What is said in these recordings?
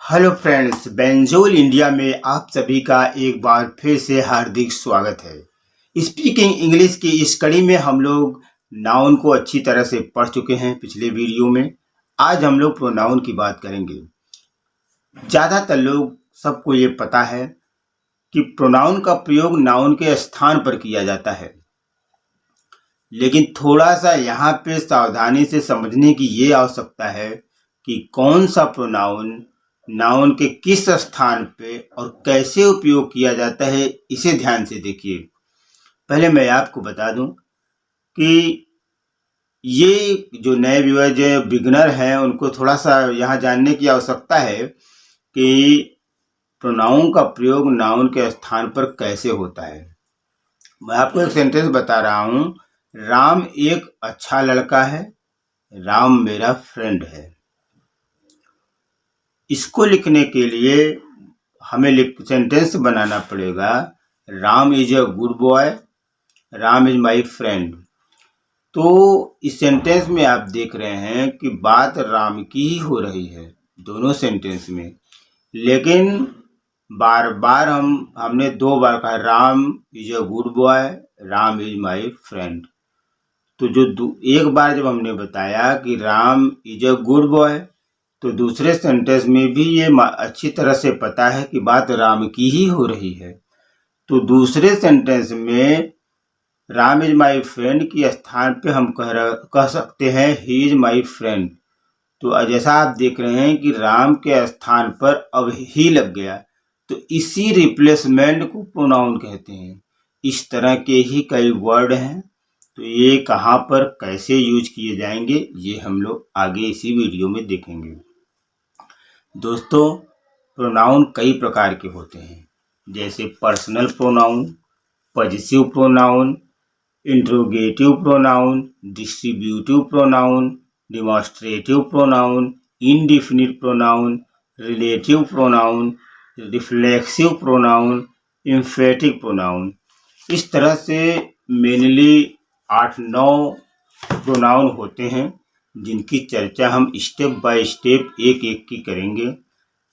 Hello friends, benzoyl India में आप सभी का एक बार फिर से हार्दिक स्वागत है। स्पीकिंग इंग्लिश की इस कड़ी में हम लोग नाउन को अच्छी तरह से पढ़ चुके हैं पिछले वीडियो में। आज हम लोग प्रोनाउन की बात करेंगे। ज़्यादातर लोग सबको ये पता है कि प्रोनाउन का प्रयोग नाउन के स्थान पर किया जाता है, लेकिन थोड़ा सा यहाँ पे सावधानी से समझने की ये आवश्यकता है कि कौन सा प्रोनाउन नाउन के किस स्थान पे और कैसे उपयोग किया जाता है, इसे ध्यान से देखिए। पहले मैं आपको बता दूं कि ये जो नए व्यूअर जो बिगनर हैं उनको थोड़ा सा यहाँ जानने की आवश्यकता है कि प्रोनाउन का प्रयोग नाउन के स्थान पर कैसे होता है। मैं आपको एक सेंटेंस बता रहा हूँ। राम एक अच्छा लड़का है, राम मेरा फ्रेंड है। इसको लिखने के लिए हमें सेंटेंस बनाना पड़ेगा, Ram is a good boy, Ram is my friend. तो इस सेंटेंस में आप देख रहे हैं कि बात राम की ही हो रही है दोनों सेंटेंस में, लेकिन बार बार हमने दो बार कहा Ram is a good boy, Ram is my friend. तो जो एक बार जब हमने बताया कि Ram is a good boy, तो दूसरे सेंटेंस में भी ये अच्छी तरह से पता है कि बात राम की ही हो रही है। तो दूसरे सेंटेंस में राम इज माई फ्रेंड के स्थान पे हम कह सकते हैं ही इज माई फ्रेंड। तो जैसा आप देख रहे हैं कि राम के स्थान पर अब ही लग गया, तो इसी रिप्लेसमेंट को प्रोनाउन कहते हैं। इस तरह के ही कई वर्ड हैं, तो ये कहाँ पर कैसे यूज किए जाएंगे ये हम लोग आगे इसी वीडियो में देखेंगे। दोस्तों, प्रोनाउन कई प्रकार के होते हैं, जैसे personal pronoun, positive pronoun, interrogative pronoun, distributive pronoun, demonstrative pronoun, indefinite pronoun, relative pronoun, reflexive pronoun, emphatic pronoun. इस तरह से मेनली 8-9 प्रोनाउन होते हैं, जिनकी चर्चा हम स्टेप बाय स्टेप एक एक की करेंगे।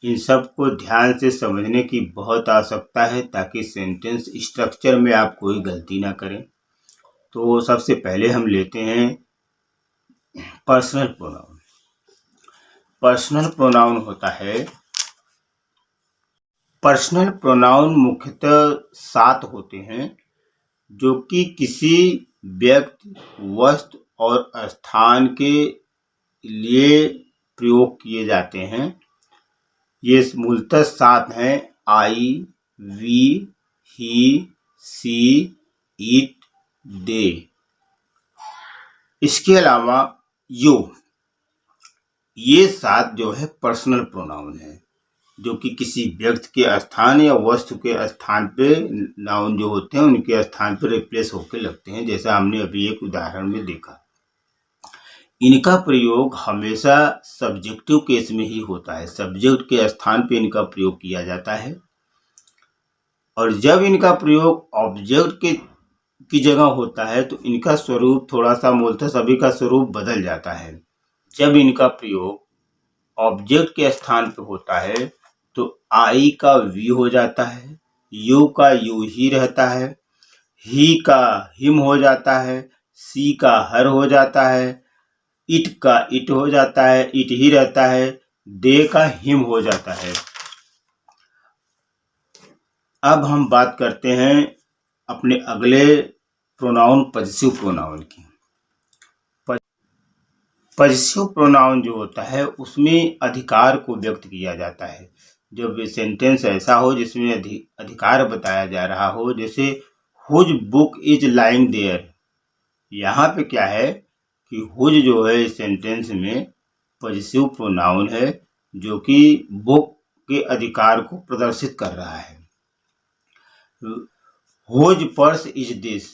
इन सब को ध्यान से समझने की बहुत आवश्यकता है ताकि सेंटेंस स्ट्रक्चर में आप कोई गलती ना करें। तो सबसे पहले हम लेते हैं पर्सनल प्रोनाउन। पर्सनल प्रोनाउन होता है, पर्सनल प्रोनाउन मुख्यतः 7 होते हैं जो कि किसी व्यक्ति, वस्तु और स्थान के लिए प्रयोग किए जाते हैं। ये मूलतः 7 हैं: आई, वी, ही, सी, इट, दे। इसके अलावा यो, ये 7 जो है पर्सनल प्रोनाउन है, जो कि किसी व्यक्ति के स्थान या वस्तु के स्थान पे नाउन जो होते हैं उनके स्थान पर रिप्लेस होकर लगते हैं, जैसा हमने अभी एक उदाहरण में देखा। इनका प्रयोग हमेशा सब्जेक्टिव केस में ही होता है, सब्जेक्ट के स्थान पे इनका प्रयोग किया जाता है। और जब इनका प्रयोग ऑब्जेक्ट की जगह होता है तो इनका स्वरूप थोड़ा सा, मूलतः सभी का स्वरूप बदल जाता है। जब इनका प्रयोग ऑब्जेक्ट के स्थान पे होता है तो आई का वी हो जाता है, यू का यू ही रहता है, ही का हिम हो जाता है, सी का हर हो जाता है, इट का इट हो जाता है, इट ही रहता है, दे का हिम हो जाता है। अब हम बात करते हैं अपने अगले प्रोनाउन पॉजिटिव प्रोनाउन की। पॉजिटिव प्रोनाउन जो होता है उसमें अधिकार को व्यक्त किया जाता है। जब सेंटेंस ऐसा हो जिसमें अधिकार बताया जा रहा हो, जैसे whose book is lying there. यहाँ पे क्या है कि हुज जो है इस सेंटेंस में पॉजिटिव प्रोनाउन है जो कि बुक के अधिकार को प्रदर्शित कर रहा है। हुज पर्स इज दिस,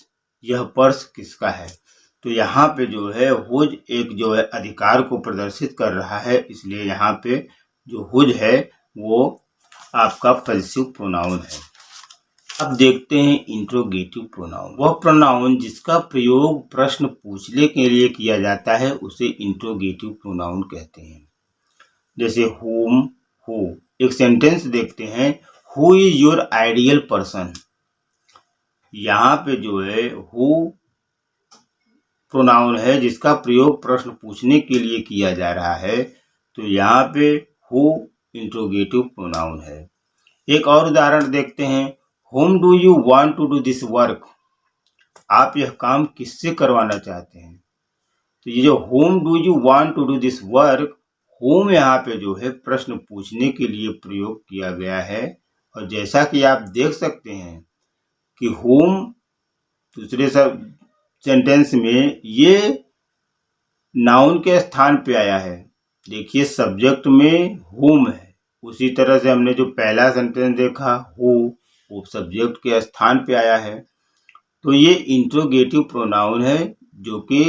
यह पर्स किसका है। तो यहाँ पे जो है हुज एक जो है अधिकार को प्रदर्शित कर रहा है, इसलिए यहाँ पे जो हुज है वो आपका पॉजिटिव प्रोनाउन है। अब देखते हैं इंट्रोगेटिव प्रोनाउन। वह प्रोनाउन जिसका प्रयोग प्रश्न पूछने के लिए किया जाता है उसे इंट्रोगेटिव प्रोनाउन कहते हैं। जैसे whom, who, एक सेंटेंस देखते हैं, who is your ideal person. यहाँ पे जो है हु प्रोनाउन है जिसका प्रयोग प्रश्न पूछने के लिए किया जा रहा है, तो यहाँ पे हु इंट्रोगेटिव प्रोनाउन है। एक और उदाहरण देखते हैं, whom do you want to do this work. आप यह काम किससे करवाना चाहते हैं। तो ये जो whom do you want to do this work, whom यहाँ पे जो है प्रश्न पूछने के लिए प्रयोग किया गया है। और जैसा कि आप देख सकते हैं कि होम दूसरे सब सेंटेंस में ये नाउन के स्थान पे आया है। देखिए सब्जेक्ट में होम है, उसी तरह से हमने जो पहला सेंटेंस देखा हु, वो सब्जेक्ट के स्थान पे आया है। तो ये इंट्रोगेटिव प्रोनाउन है जो कि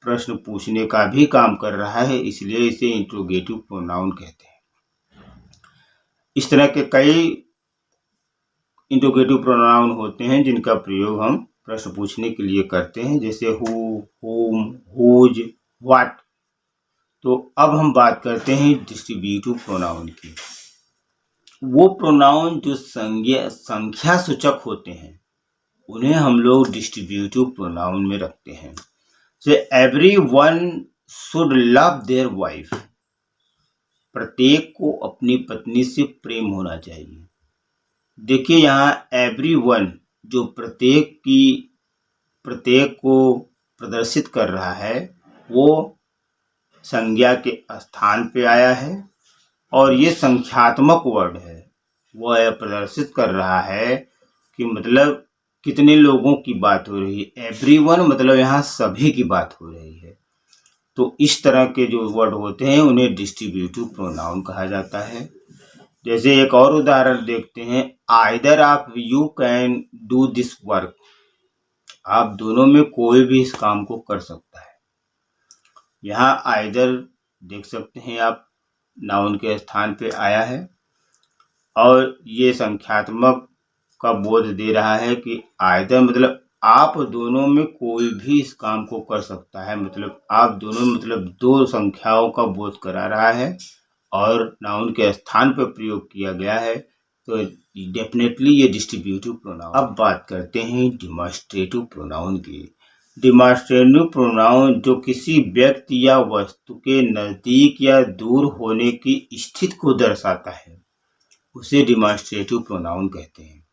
प्रश्न पूछने का भी काम कर रहा है, इसलिए इसे इंट्रोगेटिव प्रोनाउन कहते हैं। इस तरह के कई इंट्रोगेटिव प्रोनाउन होते हैं जिनका प्रयोग हम प्रश्न पूछने के लिए करते हैं, जैसे हु, होम, हुज, व्हाट। तो अब हम बात करते हैं डिस्ट्रीब्यूटिव प्रोनाउन की। वो प्रोनाउन जो संख्या सूचक होते हैं उन्हें हम लोग डिस्ट्रीब्यूटिव प्रोनाउन में रखते हैं। से everyone should love their wife. प्रत्येक को अपनी पत्नी से प्रेम होना चाहिए। देखिए यहाँ एवरीवन जो प्रत्येक को प्रदर्शित कर रहा है वो संज्ञा के स्थान पे आया है और ये संख्यात्मक वर्ड है। वह प्रदर्शित कर रहा है कि मतलब कितने लोगों की बात हो रही है। एवरीवन मतलब यहाँ सभी की बात हो रही है। तो इस तरह के जो वर्ड होते हैं उन्हें डिस्ट्रीब्यूटिव प्रोनाउन कहा जाता है। जैसे एक और उदाहरण देखते हैं, either of you can do this work. आप दोनों में कोई भी इस काम को कर सकता है। यहाँ आइदर देख सकते हैं आप, नाउन के स्थान पे आया है और ये संख्यात्मक का बोध दे रहा है कि आइदर मतलब आप दोनों में कोई भी इस काम को कर सकता है। मतलब आप दोनों मतलब दो संख्याओं का बोध करा रहा है और नाउन के स्थान पर प्रयोग किया गया है, तो डेफिनेटली ये डिस्ट्रीब्यूटिव प्रोनाउन। अब बात करते हैं डिमॉन्स्ट्रेटिव प्रोनाउन की। डिमॉन्स्ट्रेटिव प्रोनाउन जो किसी व्यक्ति या वस्तु के नज़दीक या दूर होने की स्थिति को दर्शाता है उसे डिमॉन्स्ट्रेटिव प्रोनाउन कहते हैं।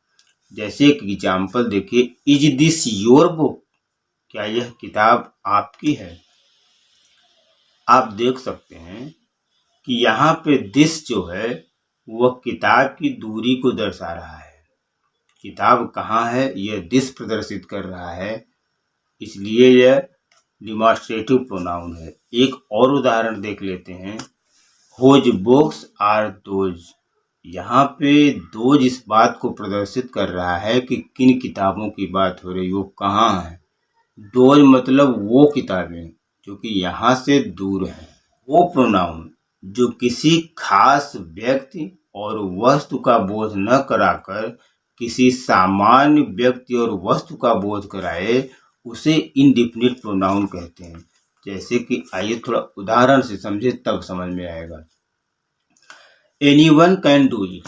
जैसे एक एग्जाम्पल देखिए, इज दिस योर बुक। क्या यह किताब आपकी है। आप देख सकते हैं कि यहाँ पे दिस जो है वह किताब की दूरी को दर्शा रहा है। किताब कहाँ है यह दिस प्रदर्शित कर रहा है, इसलिए यह डिमॉन्स्ट्रेटिव प्रोनाउन है। एक और उदाहरण देख लेते हैं, होज बुक्स आर दोज। यहाँ पे दोज इस बात को प्रदर्शित कर रहा है कि किन किताबों की बात हो रही, वो कहाँ है। दोज मतलब वो किताबें जो कि यहाँ से दूर हैं। वो प्रोनाउन जो किसी खास व्यक्ति और वस्तु का बोध न कराकर किसी सामान्य व्यक्ति और वस्तु का बोध कराए उसे इंडिफिनिट प्रोनाउन कहते हैं। जैसे कि आइए थोड़ा उदाहरण से समझे तब समझ में आएगा। Anyone can do it.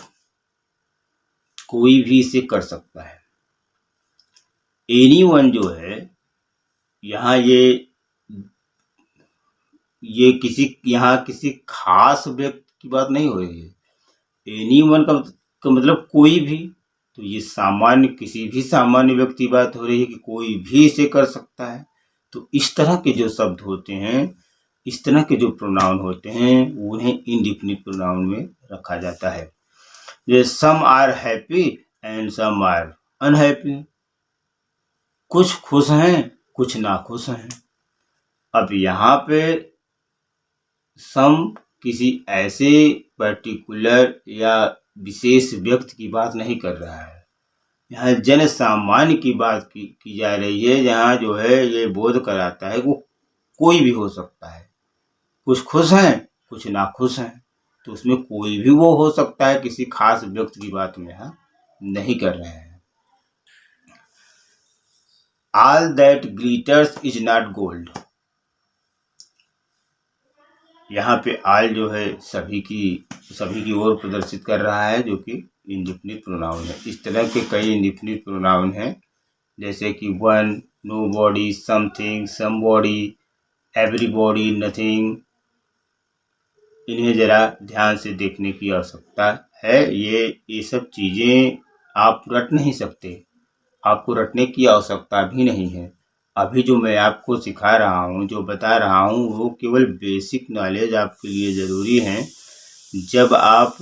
कोई भी इसे कर सकता है। एनीवन जो है यहाँ ये किसी खास व्यक्ति की बात नहीं हो रही है। एनीवन का मतलब कोई भी, तो ये किसी भी सामान्य व्यक्ति की बात हो रही है कि कोई भी इसे कर सकता है। तो इस तरह के जो शब्द होते हैं, इस तरह के जो प्रोनाउन होते हैं उन्हें इंडिफिनिट प्रोनाउन में रखा जाता है। जैसे some are happy and some are unhappy. कुछ खुश हैं कुछ नाखुश हैं। अब यहाँ पे सम किसी ऐसे पर्टिकुलर या विशेष व्यक्ति की बात नहीं कर रहा है। यहाँ जन सामान्य की बात की जा रही है, जहाँ जो है ये बोध कराता है वो कोई भी हो सकता है। कुछ खुश हैं कुछ नाखुश हैं, तो उसमें कोई भी वो हो सकता है, किसी खास व्यक्ति की बात में यहाँ नहीं कर रहे हैं। All that glitters is not gold। यहाँ पे आल जो है सभी की ओर प्रदर्शित कर रहा है, जो कि इंडेफिनिट प्रोनाउन है। इस तरह के कई इंडेफिनिट प्रोनाउन हैं, जैसे कि one, nobody, something, somebody, everybody, nothing. इन्हें ज़रा ध्यान से देखने की आवश्यकता है। ये सब चीज़ें आप रट नहीं सकते, आपको रटने की आवश्यकता भी नहीं है। अभी जो मैं आपको सिखा रहा हूँ, जो बता रहा हूँ, वो केवल बेसिक नॉलेज आपके लिए ज़रूरी है। जब आप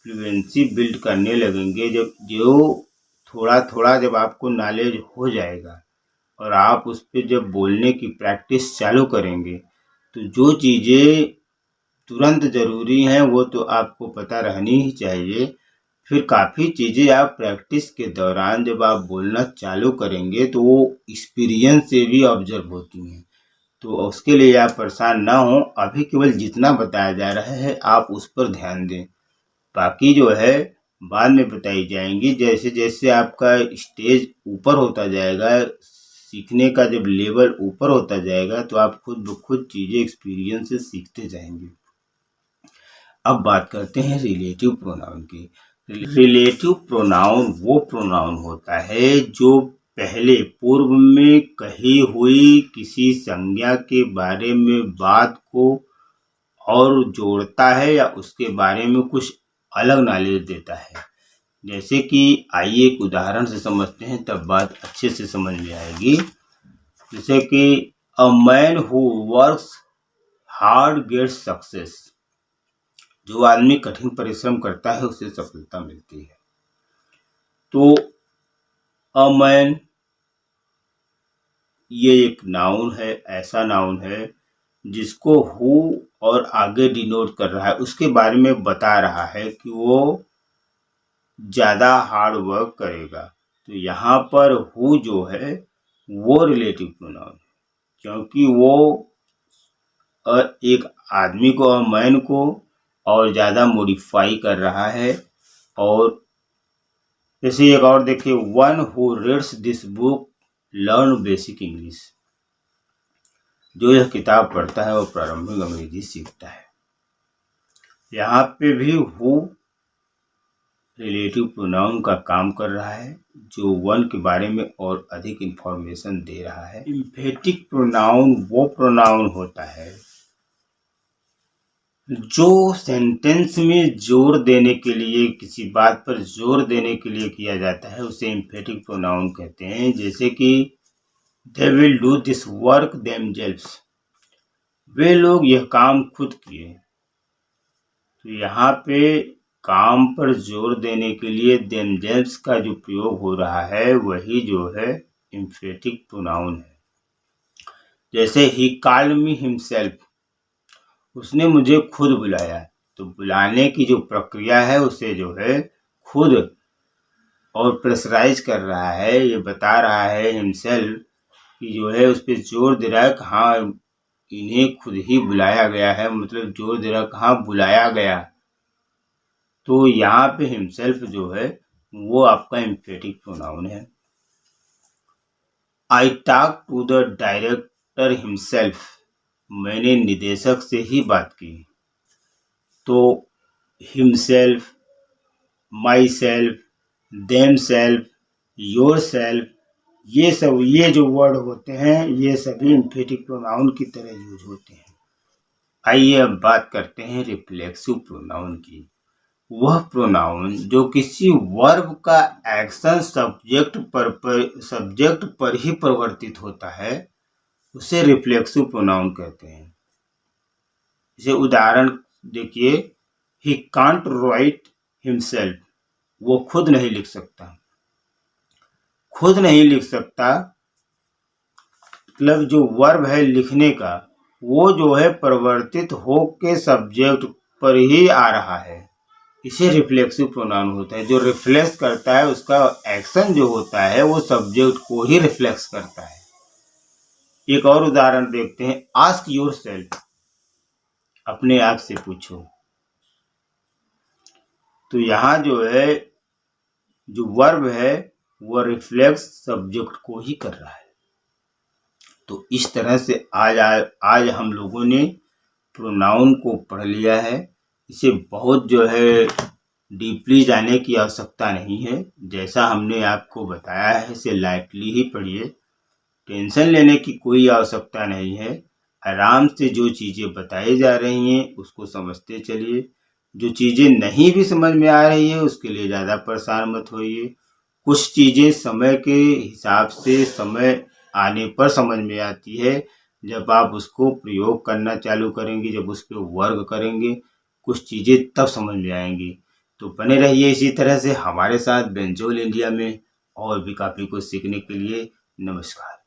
फ्लुएंसी बिल्ड करने लगेंगे, जो थोड़ा थोड़ा जब आपको नॉलेज हो जाएगा और आप उस पर जब बोलने की प्रैक्टिस चालू करेंगे, तो जो चीज़ें तुरंत ज़रूरी हैं वो तो आपको पता रहनी ही चाहिए। फिर काफ़ी चीज़ें आप प्रैक्टिस के दौरान जब आप बोलना चालू करेंगे तो वो एक्सपीरियंस से भी ऑब्जर्व होती हैं। तो उसके लिए आप परेशान ना हों, अभी केवल जितना बताया जा रहा है आप उस पर ध्यान दें। बाकी जो है बाद में बताई जाएंगी। जैसे जैसे आपका स्टेज ऊपर होता जाएगा, सीखने का जब लेवल ऊपर होता जाएगा, तो आप खुद ब खुद चीज़ें एक्सपीरियंस से सीखते जाएंगे। अब बात करते हैं रिलेटिव प्रोनाउन की। रिलेटिव प्रोनाउन वो प्रोनाउन होता है जो पहले पूर्व में कही हुई किसी संज्ञा के बारे में बात को और जोड़ता है या उसके बारे में कुछ अलग नॉलेज देता है। जैसे कि आइए एक उदाहरण से समझते हैं, तब बात अच्छे से समझ में आएगी। जैसे कि a man who works hard gets success. जो आदमी कठिन परिश्रम करता है उसे सफलता मिलती है। तो अ मैन ये एक नाउन है, ऐसा नाउन है जिसको हु और आगे डिनोट कर रहा है, उसके बारे में बता रहा है कि वो ज़्यादा हार्ड वर्क करेगा। तो यहाँ पर हु जो है वो रिलेटिव प्रोनाउन है, क्योंकि वो एक आदमी को, मैन को और ज़्यादा मॉडिफाई कर रहा है। और जैसे एक और देखिए, one who reads this book learn basic English. जो यह किताब पढ़ता है वो प्रारंभिक अंग्रेजी सीखता है। यहाँ पे भी हु रिलेटिव प्रोनाउन का काम कर रहा है, जो वन के बारे में और अधिक इंफॉर्मेशन दे रहा है। एम्फेटिक प्रोनाउन वो प्रोनाउन होता है जो सेंटेंस में जोर देने के लिए, किसी बात पर जोर देने के लिए किया जाता है, उसे एम्फेटिक प्रोनाउन कहते हैं। जैसे कि they will do this work themselves. वे लोग यह काम खुद किए। तो यहाँ पे काम पर जोर देने के लिए देमसेल्व्स का जो प्रयोग हो रहा है वही जो है एम्फेटिक प्रोनाउन है। जैसे ही कॉल्ड मी हिमसेल्फ, उसने मुझे खुद बुलाया। तो बुलाने की जो प्रक्रिया है उसे जो है खुद और प्रेशराइज कर रहा है, ये बता रहा है हिमसेल्फ कि जो है उस पर जोर दे रहा है कि हाँ इन्हें खुद ही बुलाया गया है, मतलब जोर दे रहा है कि हाँ बुलाया गया। तो यहाँ पे हिमसेल्फ जो है वो आपका एम्फेटिक प्रोनाउन है। I talk to the director himself. मैंने निदेशक से ही बात की। तो himself, myself, themselves, yourself, ये जो वर्ड होते हैं ये सभी एम्फेटिक प्रोनाउन की तरह यूज होते हैं। आइए अब बात करते हैं रिफ्लेक्सिव प्रोनाउन की। वह प्रोनाउन जो किसी वर्ब का एक्शन सब्जेक्ट पर ही परिवर्तित होता है उसे रिफ्लेक्सिव प्रोनाउन कहते हैं। जैसे उदाहरण देखिए, ही कांट राइट हिमसेल्फ। वो खुद नहीं लिख सकता। खुद नहीं लिख सकता मतलब जो वर्ब है लिखने का, वो जो है परिवर्तित हो के सब्जेक्ट पर ही आ रहा है, इसे रिफ्लेक्सिव प्रोनाउन होता है। जो रिफ्लेक्स करता है उसका एक्शन जो होता है वो सब्जेक्ट को ही रिफ्लेक्स करता है। एक और उदाहरण देखते हैं, आस्क योर सेल्फ। अपने आप से पूछो। तो यहाँ जो है जो वर्ब है वो रिफ्लेक्स सब्जेक्ट को ही कर रहा है। तो इस तरह से आज हम लोगों ने प्रोनाउन को पढ़ लिया है। इसे बहुत जो है डीपली जाने की आवश्यकता नहीं है। जैसा हमने आपको बताया है इसे लाइटली ही पढ़िए। टेंशन लेने की कोई आवश्यकता नहीं है। आराम से जो चीज़ें बताई जा रही हैं उसको समझते चलिए। जो चीज़ें नहीं भी समझ में आ रही है उसके लिए ज़्यादा परेशान मत होइए। कुछ चीज़ें समय के हिसाब से समय आने पर समझ में आती है। जब आप उसको प्रयोग करना चालू करेंगे, जब उस पर वर्क करेंगे, कुछ चीज़ें तब समझ में आएंगी। तो बने रहिए इसी तरह से हमारे साथ बेंजोल इंडिया में और भी काफ़ी कुछ सीखने के लिए। नमस्कार।